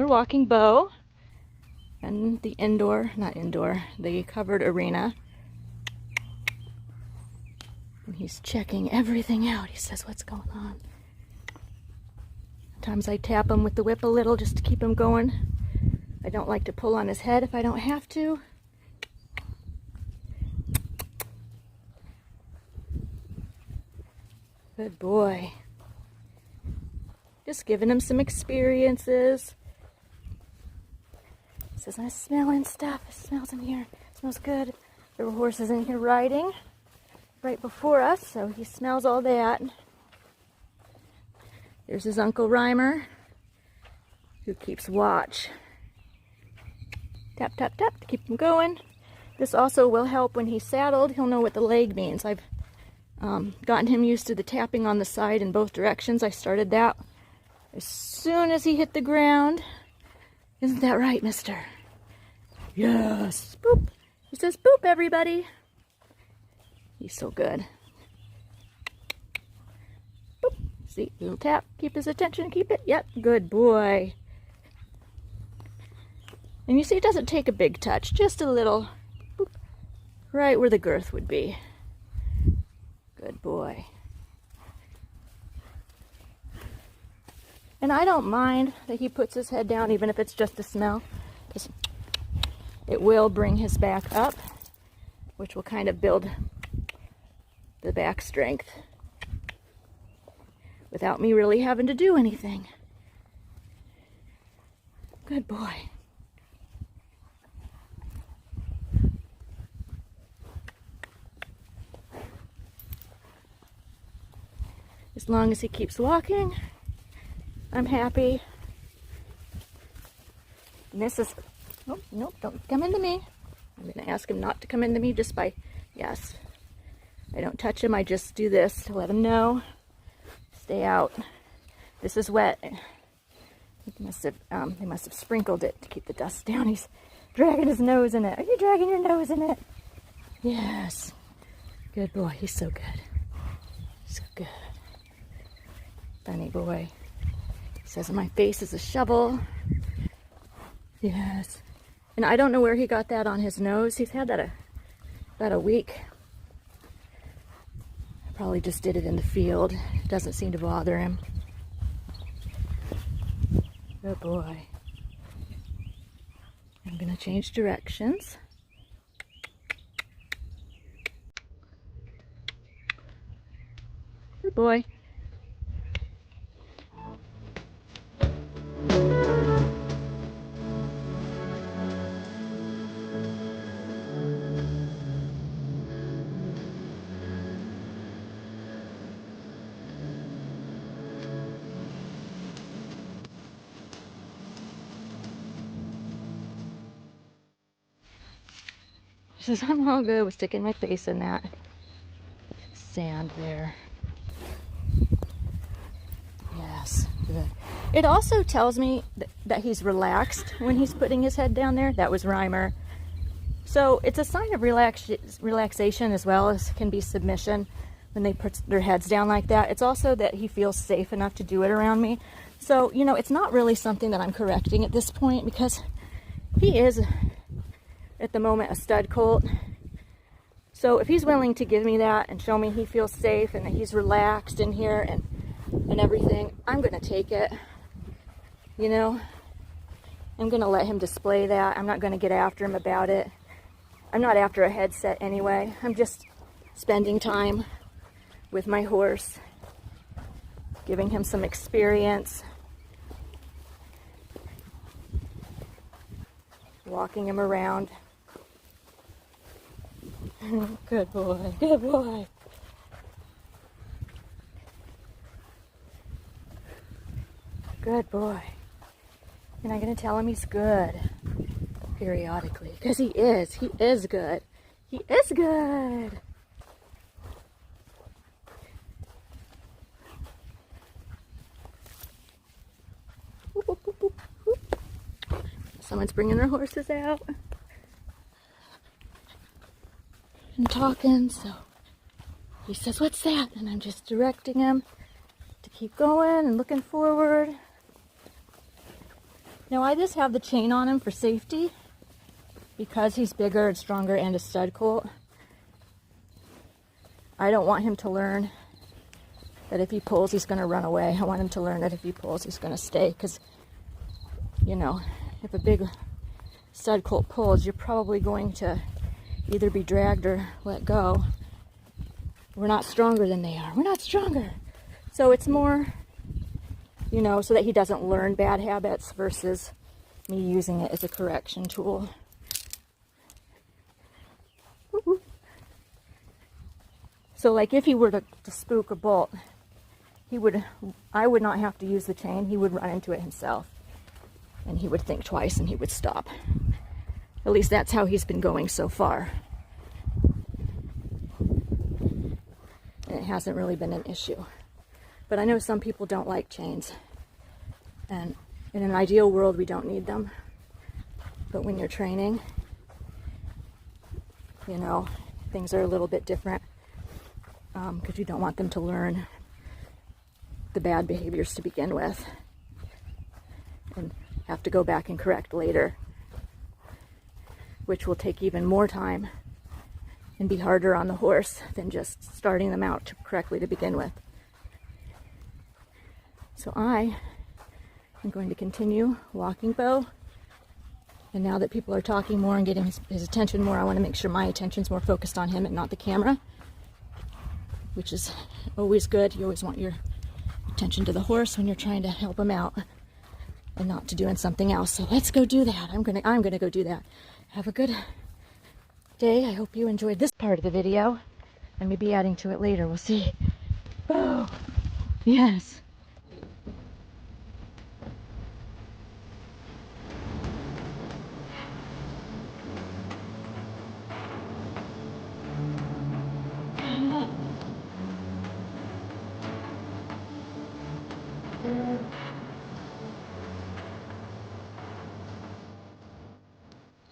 we're walking Bo and the the covered arena. And he's checking everything out. He says, what's going on? Sometimes I tap him with the whip a little just to keep him going. I don't like to pull on his head if I don't have to. Good boy. Just giving him some experiences. He says, I'm smelling stuff. It smells in here. It smells good. There were horses in here riding right before us, so he smells all that. There's his Uncle Reimer, who keeps watch. Tap, tap, tap to keep him going. This also will help when he's saddled. He'll know what the leg means. I've gotten him used to the tapping on the side in both directions. I started that as soon as he hit the ground. Isn't that right, mister? Yes. Boop. He says, boop, everybody. He's so good. Boop. See, little tap. Keep his attention. Keep it. Yep. Good boy. And you see, it doesn't take a big touch. Just a little. Boop. Right where the girth would be. Good boy. And I don't mind that he puts his head down, even if it's just a smell. It will bring his back up, which will kind of build the back strength without me really having to do anything. Good boy. As long as he keeps walking, I'm happy. And this is, oh, nope, don't come into me. I'm going to ask him not to come into me just by, yes. I don't touch him, I just do this to let him know. Stay out. This is wet. They must have sprinkled it to keep the dust down. He's dragging his nose in it. Are you dragging your nose in it? Yes. Good boy, he's so good. So good. Funny boy. He says my face is a shovel. Yes. And I don't know where he got that on his nose. He's had that about a week. Probably just did it in the field. It doesn't seem to bother him. Good boy. I'm going to change directions. Good boy. She says, I'm all good with sticking my face in that sand there. Yes, good. It also tells me that he's relaxed when he's putting his head down there. That was Reimer. So it's a sign of relaxation as well as can be submission when they put their heads down like that. It's also that he feels safe enough to do it around me. So, you know, it's not really something that I'm correcting at this point because he is, at the moment, a stud colt. So if he's willing to give me that and show me he feels safe and that he's relaxed in here and everything, I'm going to take it. You know, I'm going to let him display that. I'm not going to get after him about it. I'm not after a headset anyway. I'm just spending time with my horse, giving him some experience, walking him around. Good boy, good boy. Good boy. And I'm going to tell him he's good periodically, because he is good. He is good. Whoop, whoop, whoop, whoop, whoop. Someone's bringing their horses out and talking, so he says, what's that? And I'm just directing him to keep going and looking forward. Now I just have the chain on him for safety because he's bigger and stronger and a stud colt. I don't want him to learn that if he pulls, he's going to run away. I want him to learn that if he pulls, he's going to stay. Because, you know, if a big stud colt pulls, you're probably going to either be dragged or let go. We're not stronger than they are. We're not stronger. So it's more, you know, so that he doesn't learn bad habits versus me using it as a correction tool. So like if he were to spook a bolt, I would not have to use the chain. He would run into it himself. And he would think twice and he would stop. At least that's how he's been going so far. And it hasn't really been an issue. But I know some people don't like chains. And in an ideal world, we don't need them. But when you're training, you know, things are a little bit different. Because you don't want them to learn the bad behaviors to begin with and have to go back and correct later, which will take even more time and be harder on the horse than just starting them out correctly to begin with. So I am going to continue walking Bo, and now that people are talking more and getting his attention more, I want to make sure my attention's more focused on him and not the camera, which is always good. You always want your attention to the horse when you're trying to help him out and not to doing something else. So let's go do that. I'm gonna go do that. Have a good day. I hope you enjoyed this part of the video and maybe adding to it later. We'll see. Oh, yes.